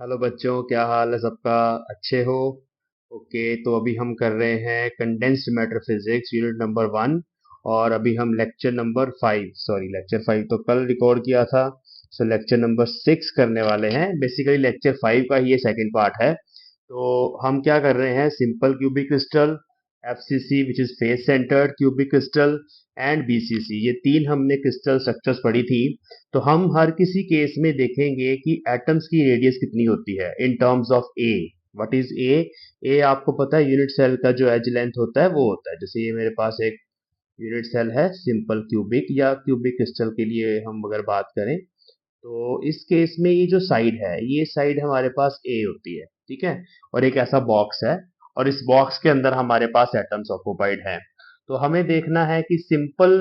Hello बच्चों, क्या हाल है सबका? अच्छे हो? ओके, तो अभी हम कर रहे हैं condensed matter physics unit number 1। और अभी हम लेक्चर नंबर 5, सॉरी लेक्चर 5 तो कल रिकॉर्ड किया था। सो लेक्चर नंबर 6 करने वाले हैं। बेसिकली लेक्चर 5 का ही ये सेकंड पार्ट है। तो हम क्या कर रहे हैं, simple cubic crystal, FCC which is face centred cubic crystal, and BCC, ये तीन हमने क्रिस्टल स्ट्रक्चर्स पढ़ी थी। तो हम हर किसी केस में देखेंगे कि एटम्स की रेडियस कितनी होती है in terms of A. What is A? A आपको पता है, यूनिट सेल का जो एज लेंथ होता है वो होता है। जैसे ये मेरे पास एक यूनिट सेल है, सिंपल क्यूबिक या क्यूबिक क्रिस्टल के लिए हम अगर बात करें, तो इस केस में ये जो साइड है, ये साइड हमारे पास ए होती है, ठीक है। और एक ऐसा बॉक्स है, और इस बॉक्स के अंदर हमारे पास एटम्स ऑक्युपाइड हैं। तो हमें देखना है कि सिंपल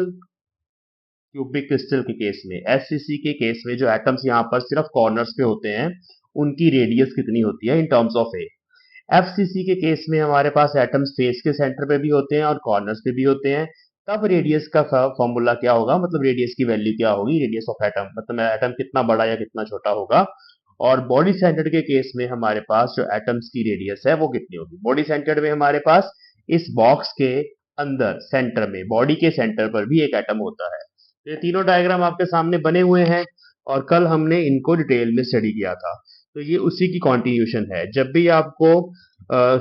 क्यूबिक क्रिस्टल के केस में, एससीसी के केस में, जो एटम्स यहाँ पर सिर्फ कॉर्नर्स पे होते हैं, उनकी रेडियस कितनी होती है in terms of A. FCC के केस में हमारे पास एटम्स फेस के सेंटर पे भी होते हैं और कॉर्नर्स पे भी होते हैं। तब रेडियस का फॉर्मूला क्या होगा, मतलब रेडियस की वैल्यू क्या होगी, रेडियस ऑफ एटम, मतलब एटम कितना बड़ा या कितना छोटा होगा। और बॉडी सेंटर्ड के केस में हमारे पास जो एटम्स की रेडियस है वो कितनी होगी। बॉडी सेंटर्ड में हमारे पास इस बॉक्स के अंदर सेंटर में, बॉडी के सेंटर पर भी एक एटम होता है। तो ये तीनों डायग्राम आपके सामने बने हुए हैं, और कल हमने इनको डिटेल में स्टडी किया था। तो ये उसी की कॉन्टिन्यूशन है। जब भी आपको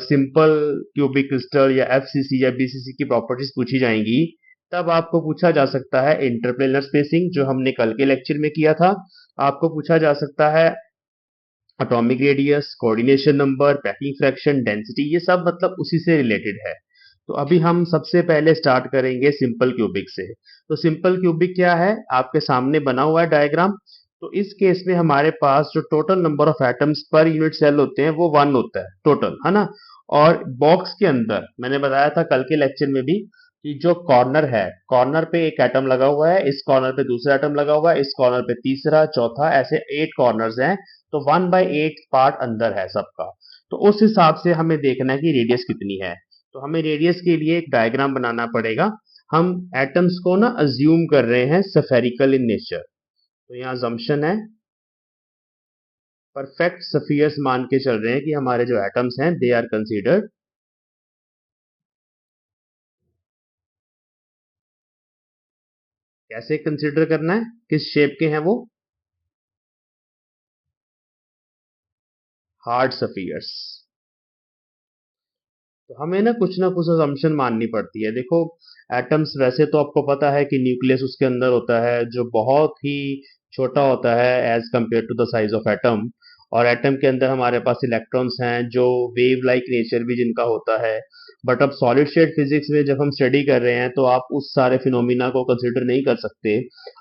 सिंपल क्यूबिक क्रिस्टल या एफसीसी या बीसीसी की प्रॉपर्टीज पूछी जाएंगी, तब आपको पूछा जा सकता है इंटरप्लेनर स्पेसिंग, जो हमने कल के लेक्चर में किया था। आपको पूछा जा सकता है atomic radius, coordination number, packing fraction, density, ये सब मतलब उसी से रिलेटेड है। तो अभी हम सबसे पहले स्टार्ट करेंगे सिंपल क्यूबिक से। तो सिंपल क्यूबिक क्या है, आपके सामने बना हुआ है डायग्राम। तो इस केस में हमारे पास जो total number of atoms per unit cell होते हैं वो 1 होता है टोटल, है ना। और बॉक्स के अंदर मैंने बताया था कल के लेक्चर में भी कि जो कॉर्नर है, कॉर्नर पे एक एटम लगा हुआ है, इस कॉर्नर पे दूसरा एटम लगा हुआ है, इस कॉर्नर पे तीसरा, चौथा, ऐसे 8 कॉर्नर्स हैं। तो 1/8 पार्ट अंदर है सबका। तो उस हिसाब से हमें देखना है कि रेडियस कितनी है। तो हमें रेडियस के लिए एक डायग्राम बनाना पड़ेगा। हम एटम्स को ना अज्यूम कर रहे हैं स्फेरिकल इन नेचर। तो यहाँ अजम्पशन है, परफेक्ट स्फीयर्स मान के चल रहे हैं कि हमारे जो एटम्स हैं दे आर कंसीडर्ड। कैसे कंसीडर करना है, किस शेप के हैं वो? Hard spheres. तो हमें ना कुछ असम्पशन माननी पड़ती है। देखो, एटम्स वैसे तो आपको पता है कि न्यूक्लियस उसके अंदर होता है जो बहुत ही छोटा होता है as compare to the size of atom. और एटम के अंदर हमारे पास इलेक्ट्रॉन्स हैं जो वेव लाइक नेचर भी जिनका होता है। बट अब सॉलिड स्टेट फिजिक्स में जब हम स्टडी कर रहे हैं तो आप उस सारे फिनोमिना को कंसिडर नहीं कर सकते।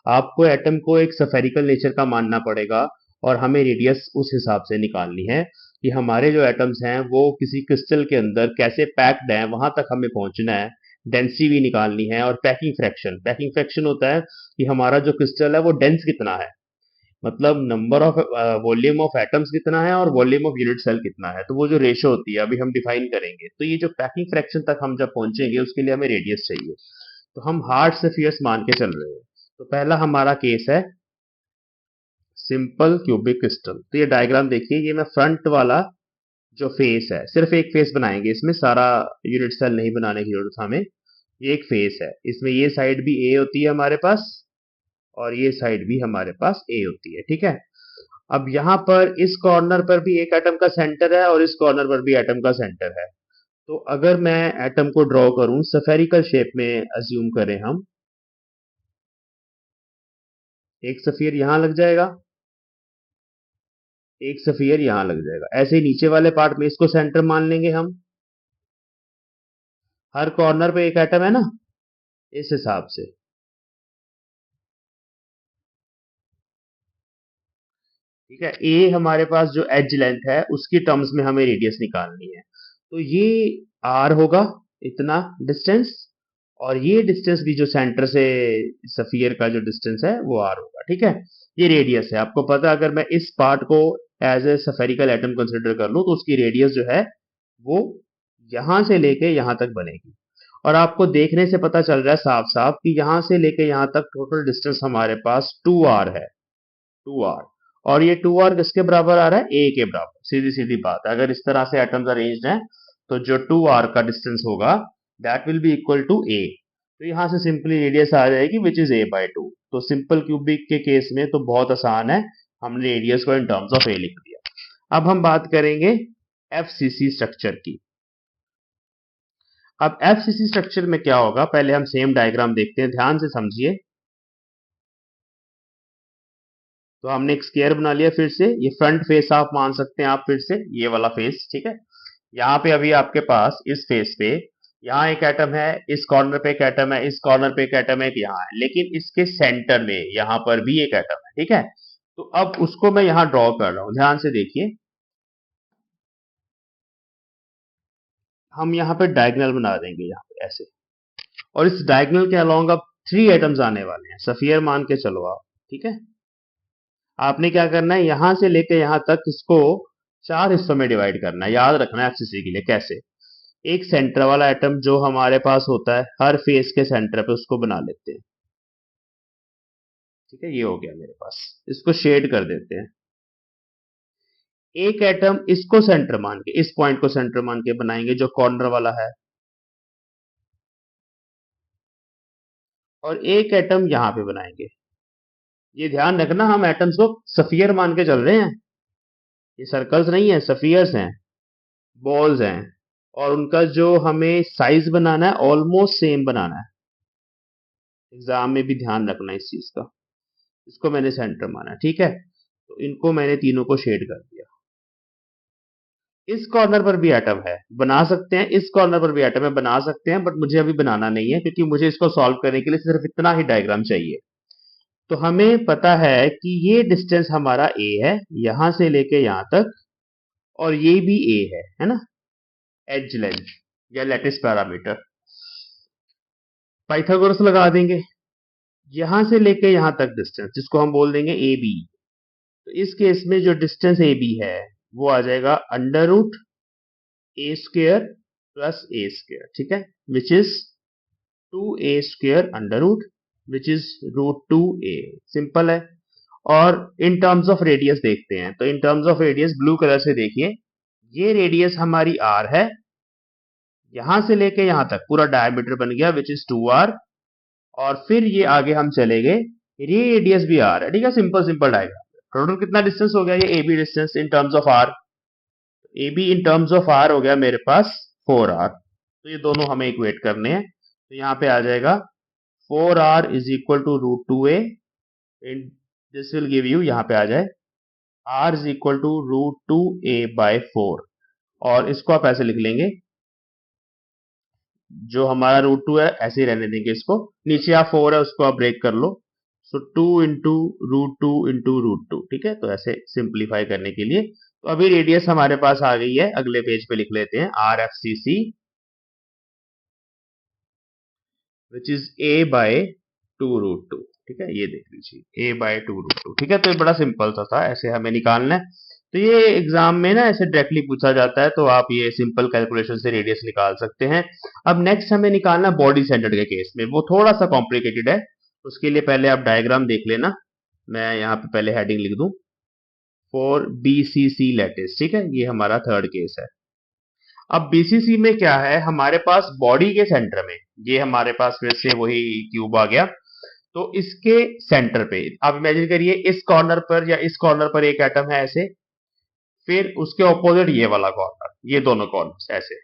आपको एटम को एक स्फेरिकल नेचर का मानना पड़ेगा, और हमें रेडियस उस हिसाब से निकालनी है कि हमारे जो एटम्स हैं वो किसी क्रिस्टल के अंदर कैसे पैक्ड हैं, वहां तक हमें पहुंचना है। डेंसिटी भी निकालनी है, और पैकिंग फ्रैक्शन होता है कि हमारा जो क्रिस्टल है वो डेंस कितना है, मतलब number of volume of atoms कितना है और वॉल्यूम ऑफ यूनिट सेल कितना है। तो वो जो रेशो होती है अभी हम डिफाइन करेंगे। तो ये जो पैकिंग फ्रैक्शन तक हम जब पहुंचेंगे उसके लिए हमें रेडियस चाहिए। तो हम हार्ड से फियर्स मान के चल रहे हैं। तो पहला हमारा केस है सिंपल क्यूबिक क्रिस्टल। तो ये डायग्राम देखिए, ये मैं फ्रंट वाला जो फेस है, सिर्फ एक फेस बनाएंगे, इसमें सारा यूनिट सेल नहीं बनाने की जरूरत हमें। ये एक फेस है, इसमें ये साइड भी ए होती है हमारे पास, और ये साइड भी हमारे पास ए होती है, ठीक है। अब यहाँ पर इस कॉर्नर पर भी एक एटम का सेंटर है और इस कॉर्नर पर भी एटम का सेंटर है। तो अगर मैं एटम को ड्रॉ करूं स्फेरिकल शेप में, अज्यूम करें हम, एक सफियर यहां लग जाएगा, एक सफियर यहां लग जाएगा। ऐसे ही नीचे वाले पार्ट में इसको सेंटर मान लेंगे हम। हर कॉर्नर पे एक एटम है ना, इस हिसाब से। ठीक है, ए हमारे पास जो एज लेंथ है उसकी टर्म्स में हमें रेडियस निकालनी है। तो ये आर होगा, इतना डिस्टेंस। और ये डिस्टेंस भी जो सेंटर से सफियर का जो डिस्टेंस है वो आर होगा, ठीक है। ये रेडियस है, आपको पता है, अगर मैं इस पार्ट को as a spherical atom consider कर लूं तो उसकी रेडियस जो है वो यहां से लेके यहां तक बनेगी। और आपको देखने से पता चल रहा है साफ साफ कि यहां से लेके यहां तक टोटल डिस्टेंस हमारे पास 2r है, 2r। और ये 2r किसके बराबर आ रहा है, a के बराबर। सीधी सीधी बात है, अगर इस तरह से एटम्स अरेंज्ड हैं तो जो 2r का डिस्टेंस होगा that will be equal to a। तो यहां से सिंपली रेडियस आ जाएगी विच इज a/2। तो सिंपल क्यूबिक के केस में तो बहुत आसान है, हमने रेडियस को इन टर्म्स ऑफ a लिख दिया। अब हम बात करेंगे FCC स्ट्रक्चर की। अब FCC स्ट्रक्चर में क्या होगा, पहले हम सेम डायग्राम देखते हैं, ध्यान से समझिए। तो हमने एक स्क्वायर बना लिया, फिर से ये फ्रंट फेस आप मान सकते हैं आप, फिर से ये वाला फेस, ठीक है। यहाँ पे अभी आपके पास इस फेस पे यहाँ एक एटम है, इस कॉर्नर पे एक एटम है, इस कॉर्नर पे एक एटम है, एक यहाँ है, लेकिन इसके सेंटर में यहाँ पर भी एक एटम है, ठीक है। तो अब उसको मैं यहाँ ड्रॉ कर रहा हूं, ध्यान से देखिए। हम यहाँ पे डायगोनल बना देंगे यहाँ पे ऐसे, और इस डायगोनल के अलोंग अब 3 एटम्स आने वाले हैं, सफियर मान के चलो आप, ठीक है। आपने क्या करना है, यहां से लेके यहां तक इसको 4 हिस्सों में डिवाइड करना है। याद रखना है एफसीसी के लिए कैसे, एक सेंटर वाला एटम जो हमारे पास होता है हर फेस के सेंटर पे, उसको बना लेते हैं, ठीक है। ये हो गया मेरे पास, इसको शेड कर देते हैं। एक एटम इसको सेंटर मान के, इस पॉइंट को सेंटर मान के बनाएंगे जो कॉर्नर वाला है, और एक एटम यहां पे बनाएंगे। ये ध्यान रखना हम एटम्स को सफियर मान के चल रहे हैं, ये सर्कल्स नहीं है, सफियर्स हैं, बॉल्स हैं, और उनका जो हमें साइज बनाना है ऑलमोस्ट सेम बनाना है। एग्जाम में भी ध्यान रखना इस चीज का। इसको मैंने सेंटर माना, ठीक है। तो इनको मैंने तीनों को शेड कर दिया। इस कॉर्नर पर भी एटम है, बना सकते हैं, इस कॉर्नर पर भी एटम है, बना सकते हैं, बट मुझे अभी बनाना नहीं है क्योंकि मुझे इसको सॉल्व करने के लिए सिर्फ इतना ही डायग्राम चाहिए। तो हमें पता है कि ये डिस्टेंस हमारा a है, यहां से लेके यहां तक, और ये भी a है ना, एज लेंथ या लैटिस पैरामीटर। पाइथागोरस लगा देंगे, यहां से लेके यहां तक डिस्टेंस जिसको हम बोल देंगे ए बी। तो इस केस में जो डिस्टेंस ए बी है वो आ जाएगा under root a square plus a square, ठीक है, which is 2a² under root which is √2a। Simple है। और इन टर्म्स ऑफ रेडियस देखते हैं, तो in terms of radius blue colour से देखिए, ये रेडियस हमारी r है, यहां से लेके यहां तक पूरा डायमीटर बन गया विच इज 2r, और फिर ये आगे हम चले गए, ये रेडियस भी r है, ठीक है। Simple simple diagram. टोटल कितना डिस्टेंस हो गया, ये a b distance in terms of r, a b in terms of r हो गया मेरे पास 4r। तो ये दोनों हमें इक्वेट करने हैं, तो यहाँ पे आ जाएगा 4r is equal to √2a, this will give you, यहाँ पे आ जाए r is equal to √2a/4, और इसको आप ऐसे लिख लेंगे, जो हमारा √2 है ऐसे ही रहने देंगे इसको, नीचे आप 4 है उसको आप ब्रेक कर लो, सो 2 इंटू √2 ठीक है। तो ऐसे सिंप्लीफाई करने के लिए, तो अभी रेडियस हमारे पास आ गई है, अगले पेज पे लिख लेते हैं RFCC विच इज a/2√2, ठीक है। ये देख लीजिए a/2√2, ठीक है। तो ये बड़ा सिंपल सा था, ऐसे हमें निकालना है। तो ये एग्जाम में ना ऐसे डायरेक्टली पूछा जाता है, तो आप ये सिंपल कैलकुलेशन से रेडियस निकाल सकते हैं। अब नेक्स्ट हमें निकालना बॉडी सेंटर्ड के केस में, वो थोड़ा सा कॉम्प्लिकेटेड है। उसके लिए पहले आप डायग्राम देख लेना, मैं यहाँ पे पहले हेडिंग लिख दूं फॉर BCC लैटिस, ठीक है। ये हमारा थर्ड केस है। अब BCC में क्या है, हमारे पास बॉडी के सेंटर में, ये हमारे पास फिर से वही क्यूब आ गया, तो इसके सेंटर पे आप इमेजिन करिए, इस कॉर्नर पर या इस कॉर्नर पर एक एटम है ऐसे, फिर उसके ऑपोजिट ये वाला कॉर्नर, ये दोनों कॉर्नर्स ऐसे,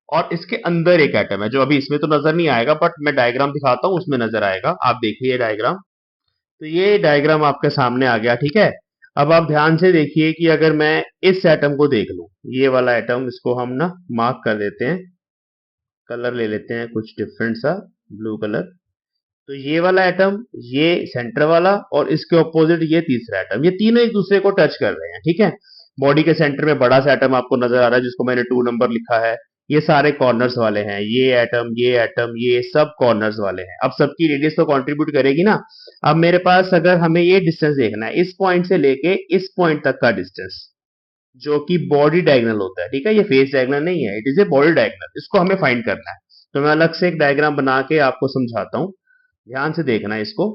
और इसके अंदर एक एटम है जो अभी इसमें तो नजर नहीं आएगा, बट मैं डायग्राम दिखाता हूं उसमें नजर आएगा, आप देखिए डायग्राम। तो ये डायग्राम आपके सामने आ गया, ठीक है। अब आप ध्यान से देखिए कि अगर मैं इस एटम को देख लूं, ये वाला एटम, इसको हम ना मार्क कर देते हैं, कलर ले लेते हैं कुछ डिफरेंट सा, ब्लू कलर। तो ये वाला एटम, ये सेंटर वाला, और इसके ऑपोजिट ये तीसरा एटम, ये तीनों एक दूसरे को टच कर रहे हैं, ठीक है। बॉडी के सेंटर में बड़ा सा एटम आपको नजर आ रहा है जिसको मैंने 2 नंबर लिखा है, ये सारे कॉर्नर्स वाले हैं, ये एटम ये सब कॉर्नर्स वाले हैं। अब सबकी रेडियस तो कंट्रीब्यूट करेगी ना। अब मेरे पास अगर हमें ये डिस्टेंस देखना है, इस पॉइंट से लेके इस पॉइंट तक का डिस्टेंस, जो कि बॉडी डायगोनल होता है, ठीक है। ये फेस डायगोनल नहीं है, it is a body diagonal, इसको हमें फाइंड करना है। तो मैं अलग से एक डायग्राम बना के आपको समझाता हूं, ध्यान से देखना है इसको।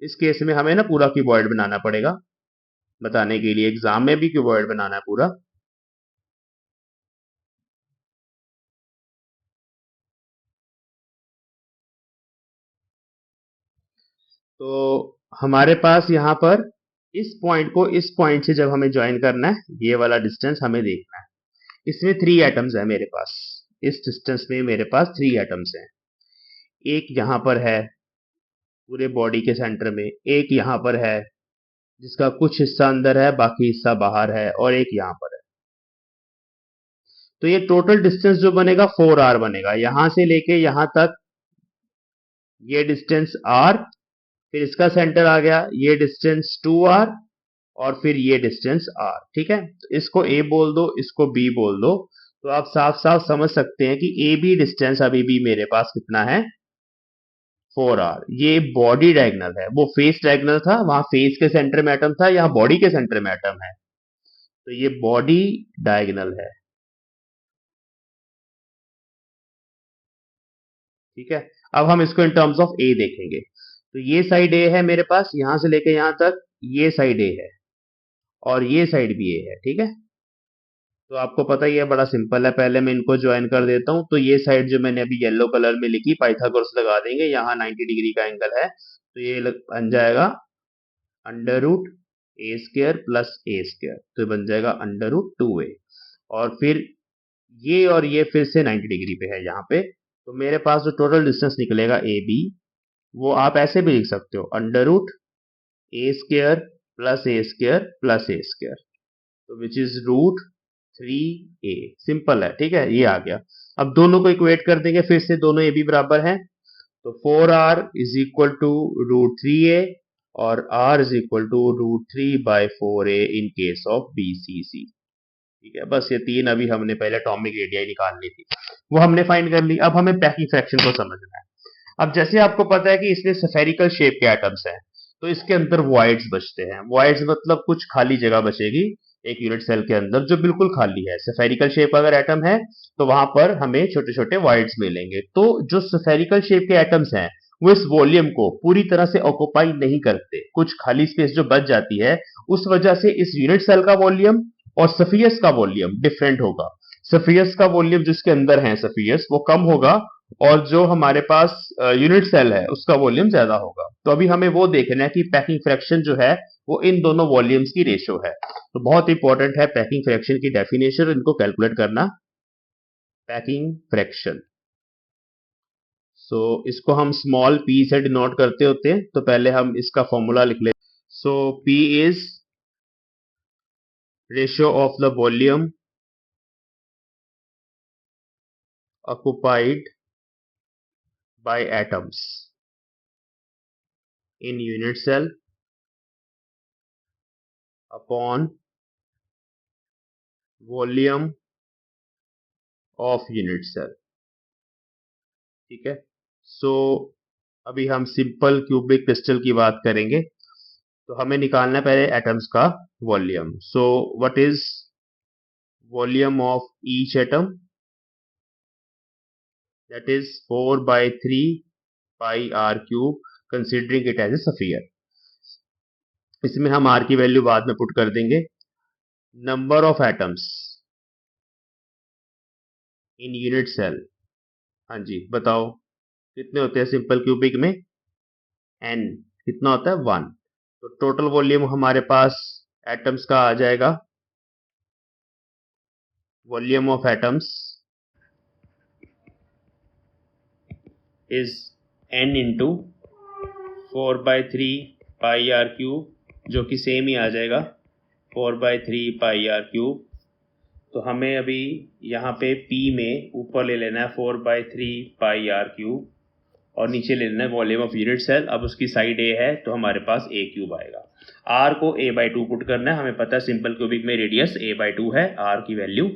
इस केस में हमें ना पूरा क्यूबॉइड बनाना पड़ेगा। बताने के लिए, एग्जाम में भी क्यूबॉइड बनाना है पूरा। तो हमारे पास यहाँ पर इस पॉइंट को इस पॉइंट से जब हमें ज्वाइन करना है, ये वाला डिस्टेंस हमें देखना है। इसमें 3 एटम्स है मेरे पास, इस डिस्टेंस में मेरे पास 3 एटम्स हैं। एक यहाँ पर है पूरे बॉडी के सेंटर में, एक यहाँ पर है जिसका कुछ हिस्सा अंदर है बाकी हिस्सा बाहर है, और एक यहाँ पर है। तो ये टोटल डिस्टेंस जो बनेगा 4r बनेगा, यहां से लेके यहां तक ये डिस्टेंस r, फिर इसका सेंटर आ गया, ये डिस्टेंस 2r, और फिर ये डिस्टेंस r। ठीक है, तो इसको a बोल दो, इसको b बोल दो, तो आप साफ साफ समझ सकते हैं कि ए बी डिस्टेंस अभी भी मेरे पास कितना है, 4r। ये बॉडी डायगोनल है, वो फेस डायगोनल था, वहां फेस के सेंटर में एटम था, यहाँ बॉडी के सेंटर में एटम है, तो ये बॉडी डायगोनल है। ठीक है, अब हम इसको इन टर्म्स ऑफ ए देखेंगे। तो ये साइड ए है मेरे पास, यहां से लेके यहां तक ये साइड ए है, और ये साइड भी ए है। ठीक है, तो आपको पता ही है, बड़ा सिंपल है। पहले मैं इनको ज्वाइन कर देता हूं। तो ये साइड जो मैंने अभी येलो कलर में लिखी, पाइथागोरस लगा देंगे, यहाँ 90 डिग्री का एंगल है, तो ये बन जाएगा अंडर रूट ए स्क्र प्लस ए स्क्र, तो बन जाएगा अंडर रूट 2a। और फिर ये और ये फिर से 90 डिग्री पे है यहाँ पे, तो मेरे पास जो टोटल डिस्टेंस निकलेगा ए बी, वो आप ऐसे भी लिख सकते हो, अंडर रूट ए स्क्र प्लस ए स्क्र, तो which is root 3a। Simple है, ठीक है, ये आ गया। अब दोनों को इक्वेट कर देंगे, फिर से दोनों ए बी बराबर हैं, तो 4r is equal to root 3a, और r is equal to root 3/4a in case of BCC। ठीक है, बस ये तीन अभी हमने पहले एटॉमिक रेडियाई निकालनी थी, वो हमने फाइंड कर ली। अब हमें पैकिंग फ्रैक्शन को समझना है। अब जैसे आपको पता है कि इसमें स्फेरिकल शेप के एटम्स हैं, तो इसके अंदर वॉइड्स बचते हैं। वॉइड्स मतलब कुछ खाली जगह बचेगी एक यूनिट सेल के अंदर जो बिल्कुल खाली है। स्फेरिकल शेप अगर एटम है तो वहां पर हमें छोटे छोटे वॉइड्स मिलेंगे। तो जो स्फेरिकल शेप के एटम्स हैं वो इस वॉल्यूम को पूरी तरह से ऑक्यूपाई नहीं करते, कुछ खाली स्पेस जो बच जाती है, उस वजह से इस यूनिट सेल का वॉल्यूम और सफियस का वॉल्यूम डिफरेंट होगा। सफियस का वॉल्यूम जिसके अंदर है सफियस, वो कम होगा, और जो हमारे पास यूनिट सेल है उसका वॉल्यूम ज्यादा होगा। तो अभी हमें वो देखना है कि पैकिंग फ्रैक्शन जो है वो इन दोनों वॉल्यूम्स की रेशियो है। तो बहुत इंपॉर्टेंट है पैकिंग फ्रैक्शन की डेफिनेशन, इनको कैलकुलेट करना। पैकिंग फ्रैक्शन, सो इसको हम स्मॉल p से डिनोट करते होते हैं, तो पहले हम इसका फॉर्मूला लिख लेते हैं। सो p is ratio of the volume occupied by atoms in unit cell upon volume of unit cell। ठीक है, सो अभी हम सिंपल क्यूबिक क्रिस्टल की बात करेंगे, तो हमें निकालना है पहले एटम्स का volume. So what is volume of each atom, that is 4/3 pi r cube considering it as a sphere. इसमें हम r की वैल्यू बाद में पुट कर देंगे। Number of atoms in unit cell, हाँ जी बताओ कितने होते हैं सिंपल क्यूबिक में, n कितना होता है 1। तो टोटल वॉल्यूम हमारे पास एटम्स का आ जाएगा, volume of atoms is n into 4/3 pi r cube, जो कि सेम ही आ जाएगा 4/3 पाई आर क्यूब। तो हमें अभी यहाँ पे p में ऊपर ले लेना है 4/3 पाई आर क्यूब, और नीचे ले लेना है वॉल्यूम ऑफ यूनिट सेल। अब उसकी साइड a है तो हमारे पास a क्यूब आएगा। r को a/2 पुट करना है, हमें पता है सिंपल क्यूबिक में रेडियस a/2 है, r की वैल्यू,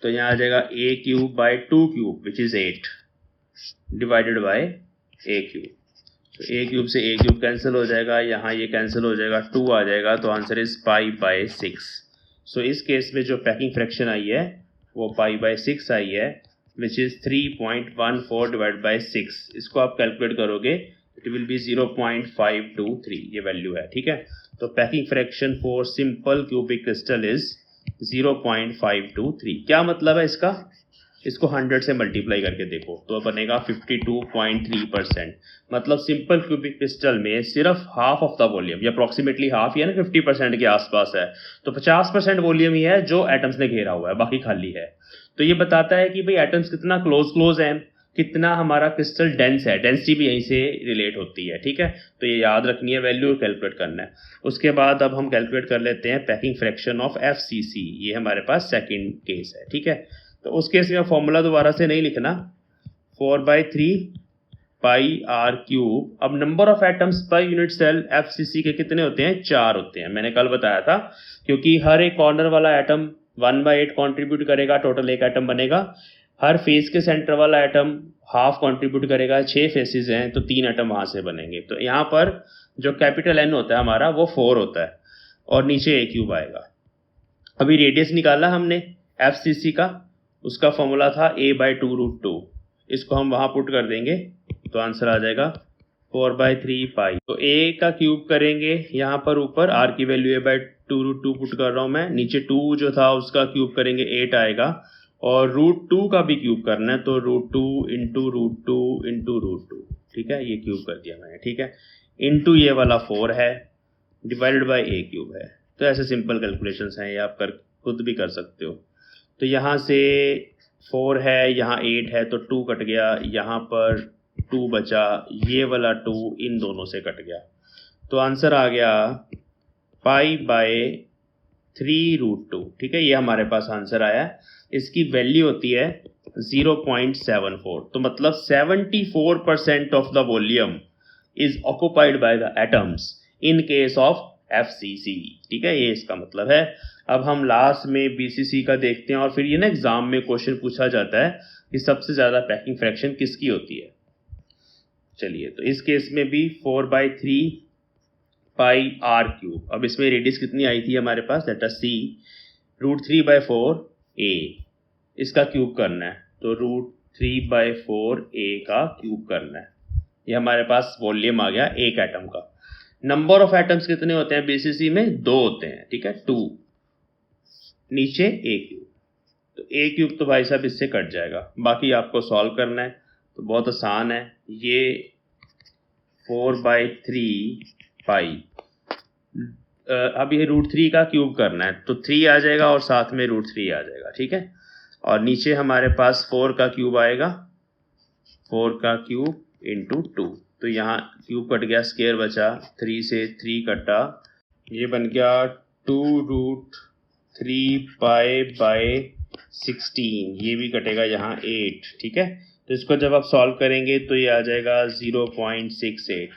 तो यहाँ आ जाएगा a cube by 2 cube which is 8 divided by a cube. तो a क्यूब से a क्यूब कैंसिल हो जाएगा, यहाँ ये कैंसिल हो जाएगा, 2 आ जाएगा, तो आंसर इज π/6। सो इस केस में जो पैकिंग फ्रैक्शन आई है वो π/6 आई है, विच इज 3.14 डिवाइड बाई 6। इसको आप कैलकुलेट करोगे इट विल बी 0.523 ये वैल्यू है, ठीक है। तो packing fraction for simple cubic crystal is 0.523। क्या मतलब है इसका? इसको 100 से मल्टीप्लाई करके देखो तो बनेगा 52.3%। मतलब सिंपल क्यूबिक क्रिस्टल में सिर्फ हाफ ऑफ द वॉल्यूम, या अप्रोक्सीमेटली हाफ, या ना 50% के आसपास है, तो 50% वॉल्यूम ही है जो एटम्स ने घेरा हुआ है, बाकी खाली है। तो ये बताता है कि भाई एटम्स कितना क्लोज हैं, कितना हमारा क्रिस्टल डेंस है, डेंसिटी भी यहीं से रिलेट होती है, ठीक है। तो ये याद रखनी है वैल्यू और कैलकुलेट करना है। उसके बाद अब हम कैलकुलेट कर लेते हैं पैकिंग फ्रैक्शन ऑफ FCC। ये हमारे पास सेकंड केस है, ठीक है। तो उस केस में फॉर्मूला दोबारा से नहीं लिखना, 4/3 पाई आर क्यूब। अब number of atoms per unit cell FCC के कितने होते हैं? 4 होते हैं, मैंने कल बताया था, क्योंकि हर एक कॉर्नर वाला एटम 1/8 कॉन्ट्रीब्यूट करेगा, टोटल एक एटम बनेगा। हर फेस के सेंटर वाला एटम हाफ कंट्रीब्यूट करेगा, 6 फेसेस हैं तो 3 एटम वहां से बनेंगे। तो यहाँ पर जो कैपिटल N होता है हमारा वो 4 होता है और नीचे A क्यूब आएगा। अभी रेडियस निकाला हमने FCC का, उसका फॉर्मूला था A/2√2। इसको हम वहां पुट कर देंगे तो आंसर आ जाएगा 4/3 पाई। तो A का क्यूब करेंगे यहाँ पर, ऊपर R की वैल्यू A/2√2 पुट कर रहा हूँ मैं, नीचे 2 जो था उसका क्यूब करेंगे 8 आएगा, और √2 का भी क्यूब करना है तो √2 इंटू √2 इंटू √2, ठीक है, ये क्यूब कर दिया मैंने, ठीक है। इंटू ये वाला 4 है, डिवाइडेड बाय A क्यूब है। तो ऐसे सिंपल कैलकुलेशंस हैं, ये आप खुद भी कर सकते हो। तो यहाँ से 4 है, यहाँ 8 है, तो 2 कट गया, यहाँ पर 2 बचा, ये वाला 2 इन दोनों से कट गया, तो आंसर आ गया π/3√2, ठीक है। ये हमारे पास आंसर आया। इसकी वैल्यू होती है 0.74। तो मतलब 74% of the volume is occupied by the atoms in case of FCC, ठीक है, ये इसका मतलब है। अब हम लास्ट में BCC का देखते हैं, और फिर ये ना एग्जाम में क्वेश्चन पूछा जाता है कि सबसे ज्यादा पैकिंग फ्रैक्शन किसकी होती है। चलिए, तो इस केस में भी 4/3 पाई आर क्यूब। अब इसमें रेडियस कितनी आई थी हमारे पास, लेट अस सी, √3/4 A, इसका क्यूब करना है, तो √3/4 A का क्यूब करना है। ये हमारे पास वॉल्यूम आ गया एक एटम का। नंबर ऑफ एटम्स कितने होते हैं BCC में? 2 होते हैं, ठीक है, 2, नीचे A क्यूब। तो A क्यूब तो भाई साहब इससे कट जाएगा, बाकी आपको सॉल्व करना है, तो बहुत आसान है। ये 4/3 पाई, अब ये √3 का क्यूब करना है, तो 3 आ जाएगा और साथ में √3 आ जाएगा, ठीक है। और नीचे हमारे पास 4 का क्यूब आएगा, 4 का क्यूब इंटू 2, तो यहाँ क्यूब कट गया, स्क्वायर बचा, 3 से 3 कटा, ये बन गया 2√3 π/16, ये भी कटेगा यहाँ 8, ठीक है। तो इसको जब आप सॉल्व करेंगे तो ये आ जाएगा 0.68।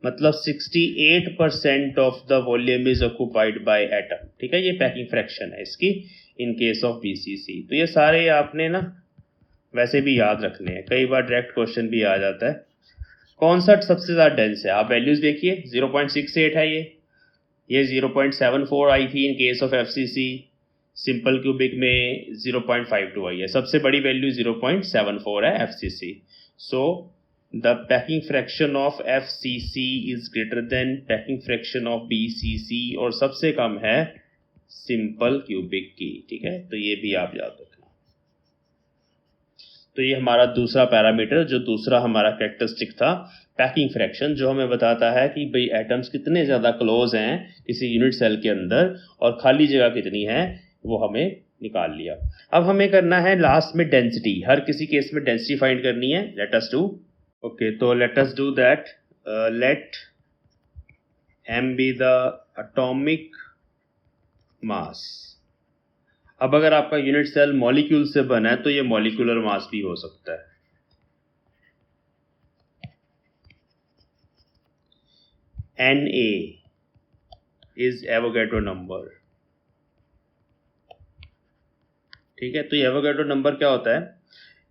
मतलब 68% of the volume is occupied by atom, ठीक है। ये पैकिंग फ्रैक्शन है इसकी इन केस ऑफ BCC। तो ये सारे आपने ना वैसे भी याद रखने हैं, कई बार डायरेक्ट क्वेश्चन भी आ जाता है। कौन सा सबसे ज़्यादा डेंस है? आप वैल्यूज देखिए, 0.68 है ये 0.74 आई थी इन case of FCC, simple cubic में 0.52 आई है, सबसे बड़ी वैल्यू 0.74 है FCC। So the packing fraction of FCC is greater than packing fraction of BCC, और सबसे कम है सिंपल क्यूबिक की, ठीक है। तो ये भी आप याद रखना। तो ये हमारा दूसरा पैरामीटर, जो दूसरा हमारा कैरेक्टरिस्टिक था, पैकिंग फ्रैक्शन, जो हमें बताता है कि भाई एटम्स कितने ज़्यादा क्लोज हैं किसी यूनिट सेल के अंदर और खाली जगह कितनी है, वो हमें निकाल लिया। अब हमें करना है लास्ट में डेंसिटी, हर किसी केस में डेंसिटी फाइंड करनी है। लेट अस डू, ओके, तो let us do that. Let m be the atomic mass. अब अगर आपका यूनिट सेल मॉलिक्यूल से बना है तो ये मॉलिक्यूलर मास भी हो सकता है। Na इज एवोगैड्रो नंबर, ठीक है। तो ये एवोगैड्रो नंबर क्या होता है?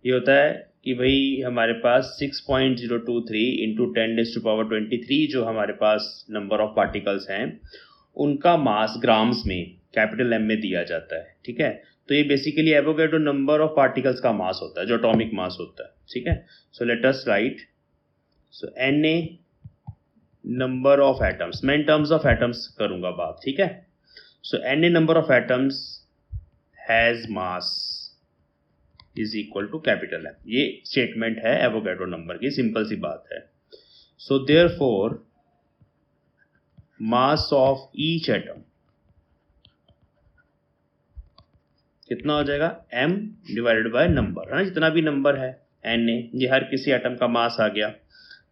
ये होता है कि भाई हमारे पास 6.023 इंटू 10⁻23 जो हमारे पास नंबर ऑफ पार्टिकल्स हैं, उनका मास ग्राम्स में कैपिटल M में दिया जाता है, ठीक है। तो ये basically Avogadro number of particles का मास होता है, जो एटॉमिक मास होता है, ठीक है। So let us right, so Na number of atoms, मैं इन टर्म्स ऑफ एटम्स करूंगा बात, ठीक है। So N number of atoms has mass is equal to capital M, ये स्टेटमेंट है एवोगैड्रो नंबर की, सिंपल सी बात है। So therefore mass of each atom कितना हो जाएगा, m डिवाइडेड बाय नंबर, है ना, जितना भी नंबर है n, ये हर किसी एटम का मास आ गया।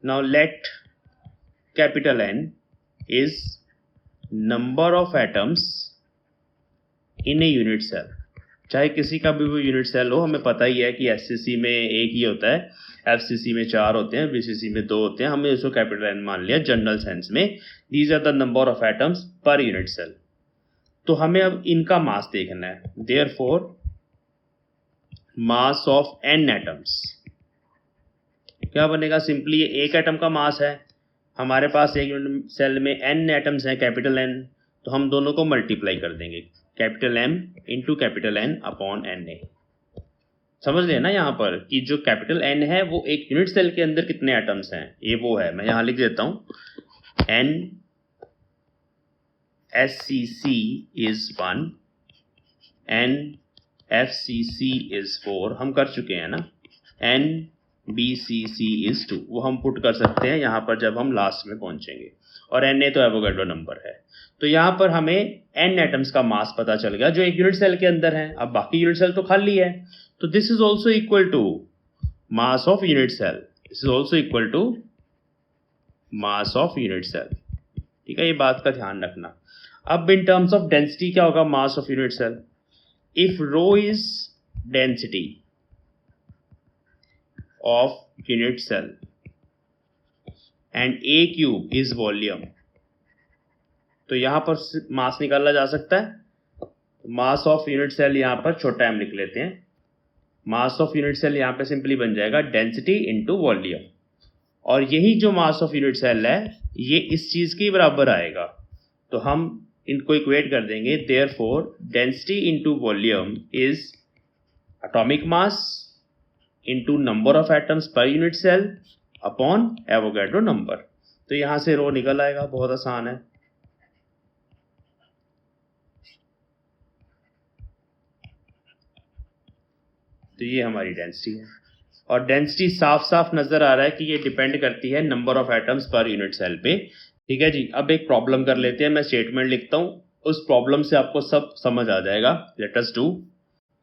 Now let capital N is number of atoms in a unit cell, चाहे किसी का भी वो यूनिट सेल हो, हमें पता ही है कि एससीसी में एक ही होता है, एफसीसी में 4 होते हैं, बीसीसी में 2 होते हैं, हमने इसको कैपिटल N मान लिया जनरल सेंस में। These are the number of atoms per unit cell. तो हमें अब इनका मास देखना है, therefore mass of n atoms क्या बनेगा, सिंपली ये एक एटम का मास है, हमारे पास एक यूनिट सेल में n एटम्स हैं कैपिटल N, तो हम दोनों को मल्टीप्लाई कर देंगे, capital M into capital N upon Na। समझ लेना यहाँ पर कि जो कैपिटल N है वो एक यूनिट सेल के अंदर कितने एटम्स हैं, ये वो है, मैं यहाँ लिख देता हूँ, N SCC is 1, N FCC is 4, हम कर चुके हैं ना, N BCC is 2, वो हम पुट कर सकते हैं यहाँ पर जब हम लास्ट में पहुंचेंगे, और Na तो एवोगैड्रो नंबर है। तो यहाँ पर हमें n एटम्स का मास पता चल गया जो एक यूनिट सेल के अंदर है, अब बाकी यूनिट सेल तो खाली है, तो this is also equal to mass of unit cell, this is also equal to mass of unit cell, ठीक है, ये बात का ध्यान रखना। अब इन टर्म्स ऑफ डेंसिटी क्या होगा mass of unit cell, if rho is density of unit cell and a cube is volume, तो यहां पर मास निकाला जा सकता है। मास ऑफ यूनिट सेल यहां पर छोटा m लिख लेते हैं, मास ऑफ यूनिट सेल यहां पे सिंपली बन जाएगा डेंसिटी इनटू वॉल्यूम, और यही जो मास ऑफ यूनिट सेल है ये इस चीज के बराबर आएगा, तो हम इनको इक्वेट कर देंगे, therefore density into volume is atomic mass into number of atoms per unit cell upon Avogadro number. तो यहां से रो निकल आएगा, बहुत आसान है। तो ये हमारी डेंसिटी है, और डेंसिटी साफ साफ नजर आ रहा है कि ये डिपेंड करती है number of atoms per unit cell पे, ठीक है जी। अब एक प्रॉब्लम कर लेते हैं, मैं स्टेटमेंट लिखता हूँ, उस प्रॉब्लम से आपको सब समझ आ जाएगा। Late us do.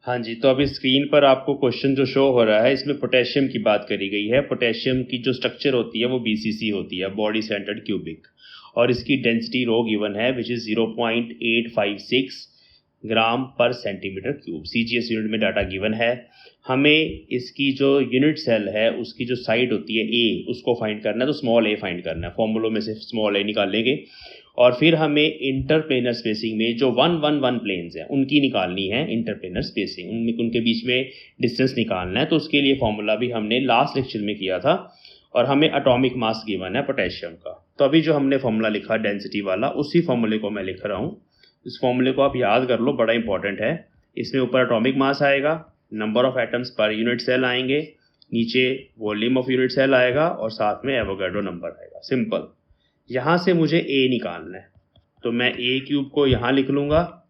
हाँ जी, तो अभी स्क्रीन पर आपको क्वेश्चन जो शो हो रहा है इसमें पोटेशियम की बात करी गई है। पोटेशियम की जो स्ट्रक्चर होती है वो BCC होती है, बॉडी सेंटर्ड क्यूबिक, और इसकी डेंसिटी रो गिवन है विच इज 0.856 ग्राम पर सेंटीमीटर क्यूब, CGS यूनिट में डाटा गिवन है। हमें इसकी जो यूनिट सेल है उसकी जो साइड होती है A, उसको फाइंड करना है, तो स्मॉल a फाइंड करना है, फॉर्मूलों में से स्मॉल a निकालेंगे, और फिर हमें इंटरप्लेनर स्पेसिंग में जो 1 प्लेन्स हैं उनकी निकालनी है, इंटरप्लेनर स्पेसिंग उनके बीच में डिस्टेंस निकालना है। तो उसके लिए फॉर्मूला भी हमने लास्ट लेक्चर में किया था, और हमें एटॉमिक मास गिवन है पोटेशियम का। तो अभी जो हमने फॉर्मूला लिखा डेंसिटी वाला, उसी फॉर्मूले को मैं लिख रहा हूँ, इस फॉर्मूले को आप याद कर लो, बड़ा इंपॉर्टेंट है। इसमें ऊपर एटॉमिक मास आएगा, number of atoms per unit cell आएंगे, नीचे वॉल्यूम ऑफ यूनिट सेल आएगा, और साथ में एवोगैड्रो नंबर आएगा। सिंपल। यहाँ से मुझे A निकालना है, तो मैं A क्यूब को यहाँ लिख लूँगा,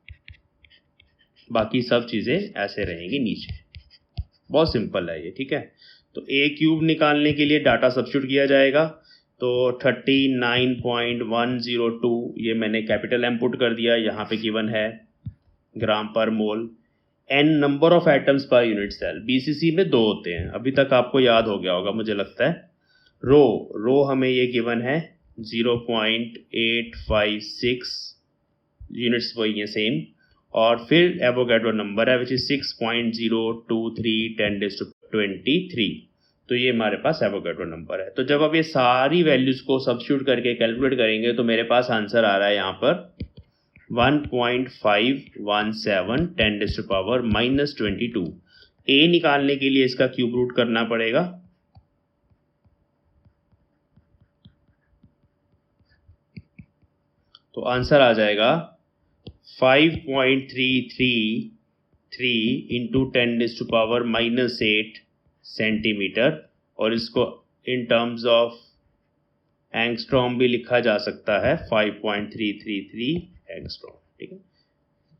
बाकी सब चीज़ें ऐसे रहेंगी नीचे। बहुत सिंपल है ये, ठीक है। तो A क्यूब निकालने के लिए डाटा सब्स्टिट्यूट किया जाएगा, तो 39.102 ये मैंने कैपिटल M पुट कर दिया, यहाँ पे गिवन है gram per mole. N number of atoms per unit cell, BCC में 2 होते हैं, अभी तक आपको याद हो गया होगा मुझे लगता है। रो हमें ये गिवन है 0.856 यूनिट्स वही है सेम, और फिर एवोगैड्रो नंबर है विच इज 6.023 10⁻23, तो ये हमारे पास एवोगैड्रो नंबर है। तो जब आप ये सारी वैल्यूज को सब्स्टिट्यूट करके कैलकुलेट करेंगे तो मेरे पास आंसर आ रहा है यहाँ पर 1.517 10⁻22। A निकालने के लिए इसका क्यूब रूट करना पड़ेगा, तो आंसर आ जाएगा 5.333 इंटू 10⁻⁻8 सेंटीमीटर, और इसको इन टर्म्स ऑफ एंगस्ट्रॉम भी लिखा जा सकता है 5.333 एंगस्ट्रॉम, ठीक है।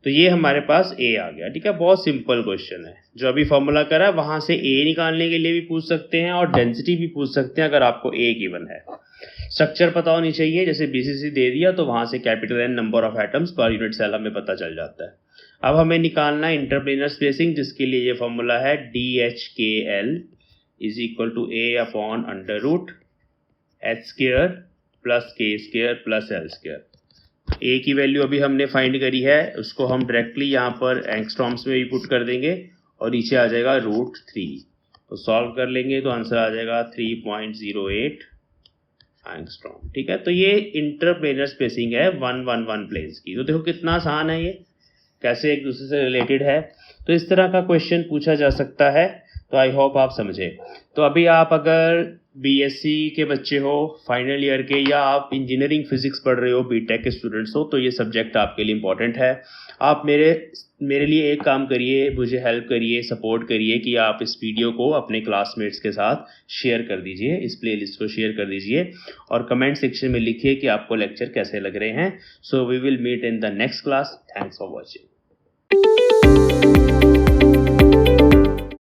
तो ये हमारे पास ए आ गया, ठीक है। बहुत सिंपल क्वेश्चन है, जो अभी फॉर्मूला करा है वहां से ए निकालने के लिए भी पूछ सकते हैं और डेंसिटी भी पूछ सकते हैं अगर आपको ए गिवन है। स्ट्रक्चर पता होनी चाहिए, जैसे बीसीसी दे दिया तो वहां से capital N number of atoms per unit cell हमें पता चल जाता है। अब हमें निकालना है इंटरप्लेनर स्पेसिंग, जिसके लिए ये फॉर्मूला है DHKL is equal to A upon under root H square plus K square plus L square. A की वैल्यू अभी हमने फाइंड करी है, उसको हम डायरेक्टली यहाँ पर एंगस्ट्रॉम्स में भी पुट कर देंगे और नीचे आ जाएगा √3। तो सॉल्व कर लेंगे तो आंसर आ जाएगा 3.08 एंगस्ट्रॉम, ठीक है। तो ये इंटरप्लेनर स्पेसिंग है 111 प्लेन्स की। तो देखो कितना आसान है, ये कैसे एक दूसरे से रिलेटेड है। तो इस तरह का क्वेश्चन पूछा जा सकता है, तो आई होप आप समझे। तो अभी आप अगर बीएससी के बच्चे हो फाइनल ईयर के, या आप इंजीनियरिंग फिजिक्स पढ़ रहे हो, बीटेक के स्टूडेंट्स हो, तो ये सब्जेक्ट आपके लिए इंपॉर्टेंट है। आप मेरे लिए एक काम करिए, मुझे हेल्प करिए, सपोर्ट करिए कि आप इस वीडियो को अपने क्लासमेट्स के साथ शेयर कर दीजिए, इस प्लेलिस्ट को शेयर कर दीजिए और कमेंट सेक्शन में लिखिए कि आपको लेक्चर कैसे लग रहे हैं। So we will meet in the next class. Thanks for watching.